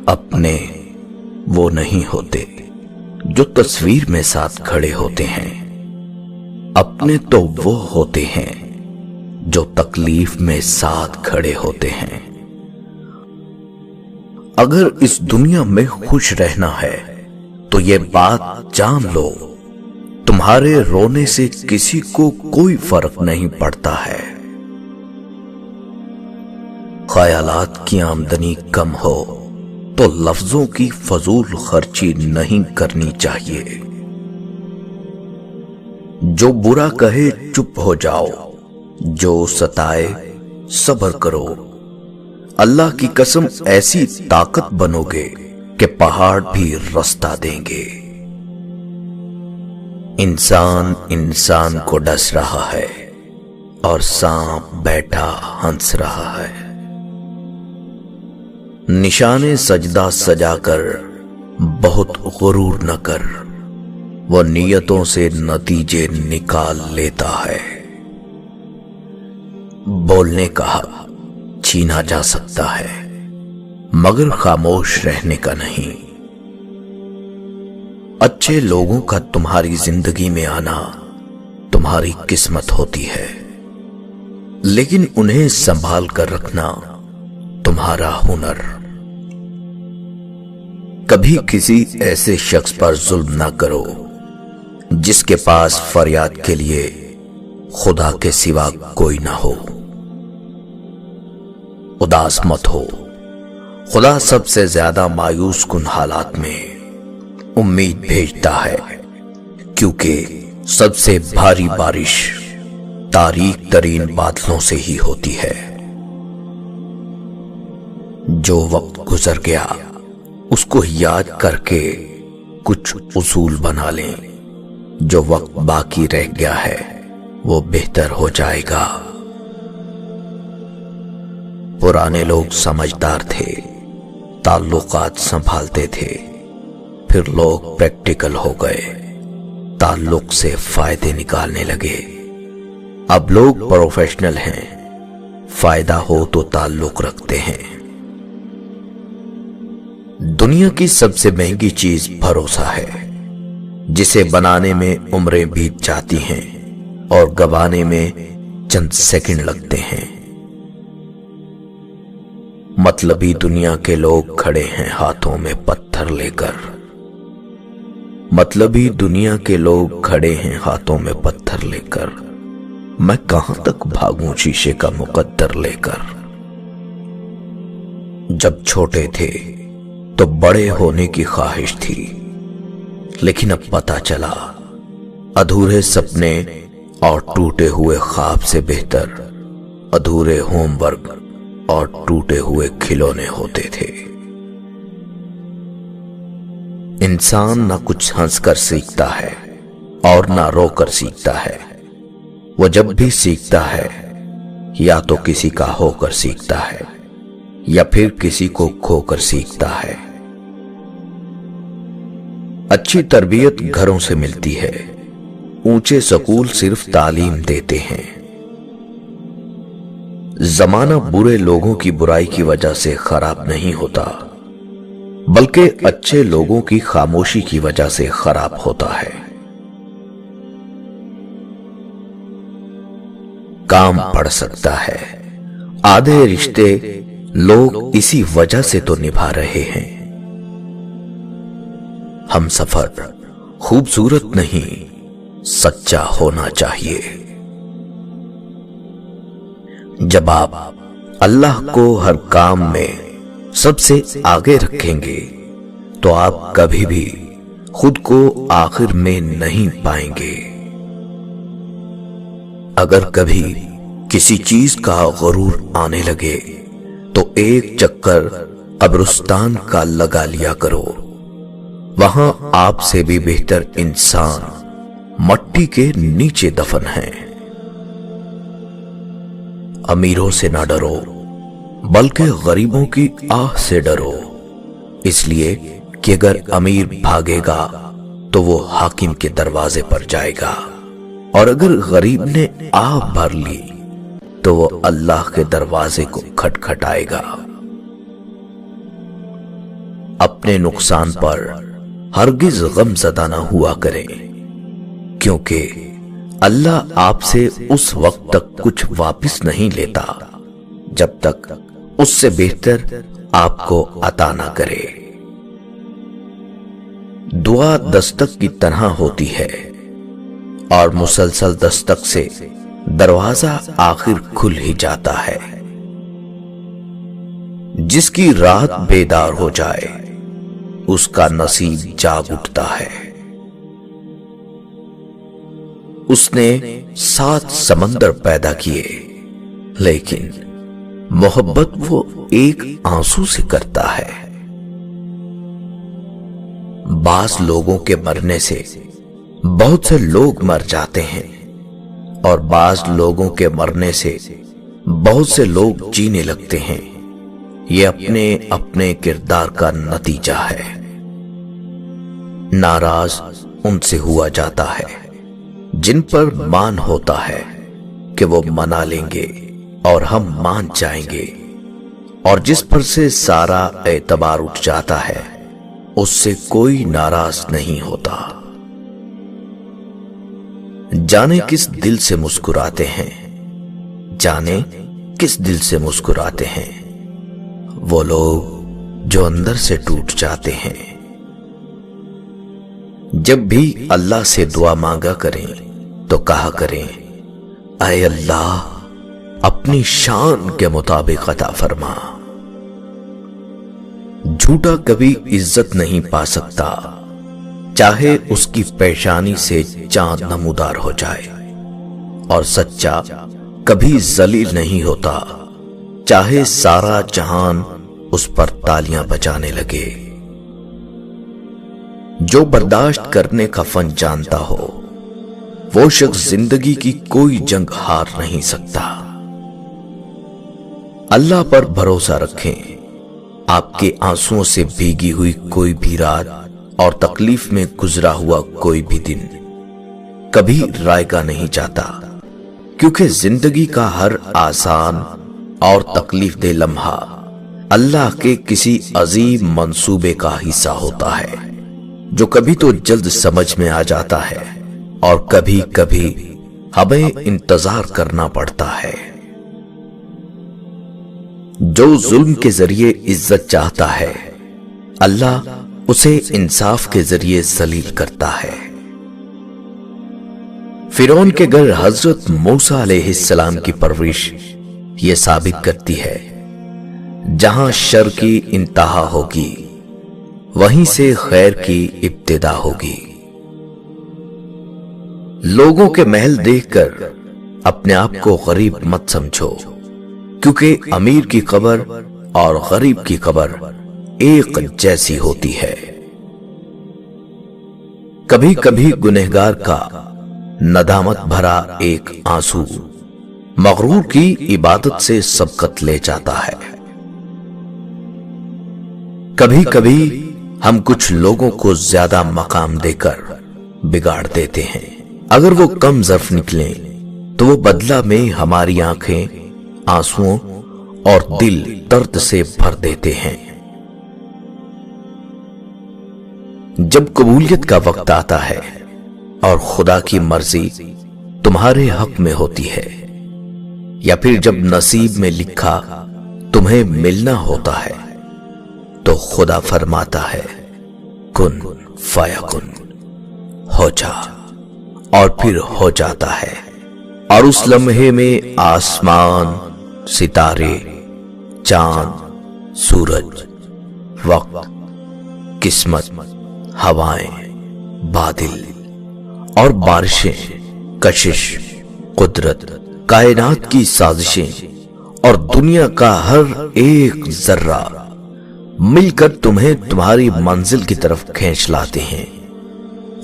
اپنے وہ نہیں ہوتے جو تصویر میں ساتھ کھڑے ہوتے ہیں، اپنے تو وہ ہوتے ہیں جو تکلیف میں ساتھ کھڑے ہوتے ہیں۔ اگر اس دنیا میں خوش رہنا ہے تو یہ بات جان لو، تمہارے رونے سے کسی کو کوئی فرق نہیں پڑتا ہے۔ خیالات کی آمدنی کم ہو تو لفظوں کی فضول خرچی نہیں کرنی چاہیے۔ جو برا کہے چپ ہو جاؤ، جو ستائے صبر کرو۔ اللہ کی قسم ایسی طاقت بنو گے کہ پہاڑ بھی رستہ دیں گے۔ انسان انسان کو ڈس رہا ہے اور سانپ بیٹھا ہنس رہا ہے۔ نشانے سجدہ سجا کر بہت غرور نہ کر، وہ نیتوں سے نتیجے نکال لیتا ہے۔ بولنے کا حق چھینا جا سکتا ہے مگر خاموش رہنے کا نہیں۔ اچھے لوگوں کا تمہاری زندگی میں آنا تمہاری قسمت ہوتی ہے، لیکن انہیں سنبھال کر رکھنا تمہارا ہنر۔ کبھی کسی ایسے شخص پر ظلم نہ کرو جس کے پاس فریاد کے لیے خدا کے سوا کوئی نہ ہو۔ اداس مت ہو، خدا سب سے زیادہ مایوس کن حالات میں امید بھیجتا ہے، کیونکہ سب سے بھاری بارش تاریک ترین بادلوں سے ہی ہوتی ہے۔ جو وقت گزر گیا اس کو یاد کر کے کچھ اصول بنا لیں، جو وقت باقی رہ گیا ہے وہ بہتر ہو جائے گا۔ پرانے لوگ سمجھدار تھے، تعلقات سنبھالتے تھے، پھر لوگ پریکٹیکل ہو گئے، تعلق سے فائدے نکالنے لگے۔ اب لوگ پروفیشنل ہیں، فائدہ ہو تو تعلق رکھتے ہیں۔ دنیا کی سب سے مہنگی چیز بھروسہ ہے، جسے بنانے میں عمریں بیت جاتی ہیں اور گوانے میں چند سیکنڈ لگتے ہیں۔ مطلبی دنیا کے لوگ کھڑے ہیں ہاتھوں میں پتھر لے کر، مطلبی دنیا کے لوگ کھڑے ہیں ہاتھوں میں پتھر لے کر، میں کہاں تک بھاگوں شیشے کا مقدر لے کر۔ جب چھوٹے تھے تو بڑے ہونے کی خواہش تھی، لیکن اب پتہ چلا ادھورے سپنے اور ٹوٹے ہوئے خواب سے بہتر ادھورے ہوم ورک اور ٹوٹے ہوئے کھلونے ہوتے تھے۔ انسان نہ کچھ ہنس کر سیکھتا ہے اور نہ رو کر سیکھتا ہے، وہ جب بھی سیکھتا ہے یا تو کسی کا ہو کر سیکھتا ہے یا پھر کسی کو کھو کر سیکھتا ہے۔ اچھی تربیت گھروں سے ملتی ہے، اونچے سکول صرف تعلیم دیتے ہیں۔ زمانہ برے لوگوں کی برائی کی وجہ سے خراب نہیں ہوتا، بلکہ اچھے لوگوں کی خاموشی کی وجہ سے خراب ہوتا ہے۔ کام پڑ سکتا ہے، آدھے رشتے لوگ اسی وجہ سے تو نبھا رہے ہیں۔ ہم سفر خوبصورت نہیں سچا ہونا چاہیے۔ جب آپ اللہ کو ہر کام میں سب سے آگے رکھیں گے تو آپ کبھی بھی خود کو آخر میں نہیں پائیں گے۔ اگر کبھی کسی چیز کا غرور آنے لگے تو ایک چکر قبرستان کا لگا لیا کرو، وہاں آپ سے بھی بہتر انسان مٹی کے نیچے دفن ہیں۔ امیروں سے نہ ڈرو بلکہ غریبوں کی آہ سے ڈرو، اس لیے کہ اگر امیر بھاگے گا تو وہ حاکم کے دروازے پر جائے گا، اور اگر غریب نے آہ بھر لی تو وہ اللہ کے دروازے کو کھٹکھٹائے گا۔ اپنے نقصان پر ہرگز غم زدہ نہ ہوا کریں، کیونکہ اللہ آپ سے اس وقت تک کچھ واپس نہیں لیتا جب تک اس سے بہتر آپ کو عطا نہ کرے۔ دعا دستک کی طرح ہوتی ہے اور مسلسل دستک سے دروازہ آخر کھل ہی جاتا ہے۔ جس کی رات بیدار ہو جائے اس کا نصیب جاگ اٹھتا ہے۔ اس نے 7 سمندر پیدا کیے، لیکن محبت وہ ایک آنسو سے کرتا ہے۔ بعض لوگوں کے مرنے سے بہت سے لوگ مر جاتے ہیں، اور بعض لوگوں کے مرنے سے بہت سے لوگ جینے لگتے ہیں۔ یہ اپنے اپنے کردار کا نتیجہ ہے۔ ناراض ان سے ہوا جاتا ہے جن پر مان ہوتا ہے کہ وہ منا لیں گے اور ہم مان جائیں گے، اور جس پر سے سارا اعتبار اٹھ جاتا ہے اس سے کوئی ناراض نہیں ہوتا۔ جانے کس دل سے مسکراتے ہیں، جانے کس دل سے مسکراتے ہیں وہ لوگ جو اندر سے ٹوٹ جاتے ہیں۔ جب بھی اللہ سے دعا مانگا کریں تو کہا کریں، اے اللہ اپنی شان کے مطابق عطا فرما۔ جھوٹا کبھی عزت نہیں پا سکتا، چاہے اس کی پیشانی سے چاند نمودار ہو جائے، اور سچا کبھی ذلیل نہیں ہوتا، چاہے سارا جہان اس پر تالیاں بجانے لگے۔ جو برداشت کرنے کا فن جانتا ہو وہ شخص زندگی کی کوئی جنگ ہار نہیں سکتا۔ اللہ پر بھروسہ رکھیں، آپ کے آنسوؤں سے بھیگی ہوئی کوئی بھی رات اور تکلیف میں گزرا ہوا کوئی بھی دن کبھی رائگاں نہیں جاتا، کیونکہ زندگی کا ہر آسان اور تکلیف دہ لمحہ اللہ کے کسی عظیم منصوبے کا حصہ ہوتا ہے، جو کبھی تو جلد سمجھ میں آ جاتا ہے اور کبھی کبھی ہمیں انتظار کرنا پڑتا ہے۔ جو ظلم کے ذریعے عزت چاہتا ہے اللہ اسے انصاف کے ذریعے ذلیل کرتا ہے۔ فرعون کے گھر حضرت موسیٰ علیہ السلام کی پرورش یہ ثابت کرتی ہے، جہاں شر کی انتہا ہوگی وہیں سے خیر کی ابتدا ہوگی۔ لوگوں کے محل دیکھ کر اپنے آپ کو غریب مت سمجھو، کیونکہ امیر کی قبر اور غریب کی قبر ایک جیسی ہوتی ہے۔ کبھی کبھی گنہگار کا ندامت بھرا ایک آنسو مغرور کی عبادت سے سبقت لے جاتا ہے۔ کبھی کبھی ہم کچھ لوگوں کو زیادہ مقام دے کر بگاڑ دیتے ہیں، اگر وہ کم ظرف نکلیں تو وہ بدلہ میں ہماری آنکھیں آنسوؤں اور دل درد سے بھر دیتے ہیں۔ جب قبولیت کا وقت آتا ہے اور خدا کی مرضی تمہارے حق میں ہوتی ہے، یا پھر جب نصیب میں لکھا تمہیں ملنا ہوتا ہے، تو خدا فرماتا ہے کن فیکن، ہو جا، اور پھر ہو جاتا ہے، اور اس لمحے میں آسمان، ستارے، چاند، سورج، وقت، قسمت، ہوائیں، بادل اور بارشیں، کشش، قدرت، کائنات کی سازشیں اور دنیا کا ہر ایک ذرہ مل کر تمہیں تمہاری منزل کی طرف کھینچ لاتے ہیں۔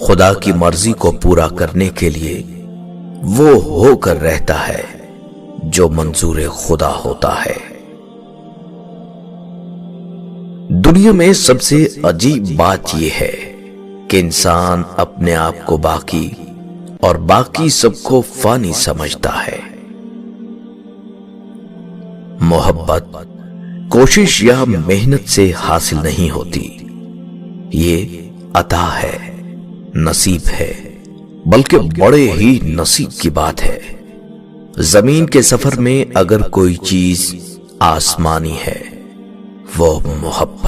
خدا کی مرضی کو پورا کرنے کے لیے وہ ہو کر رہتا ہے جو منظور خدا ہوتا ہے۔ دنیا میں سب سے عجیب بات یہ ہے کہ انسان اپنے آپ کو باقی اور باقی سب کو فانی سمجھتا ہے۔ محبت کوشش یا محنت سے حاصل نہیں ہوتی، یہ عطا ہے، نصیب ہے، بلکہ بڑے ہی نصیب کی بات ہے۔ زمین کے سفر میں اگر کوئی چیز آسمانی ہے وہ محبت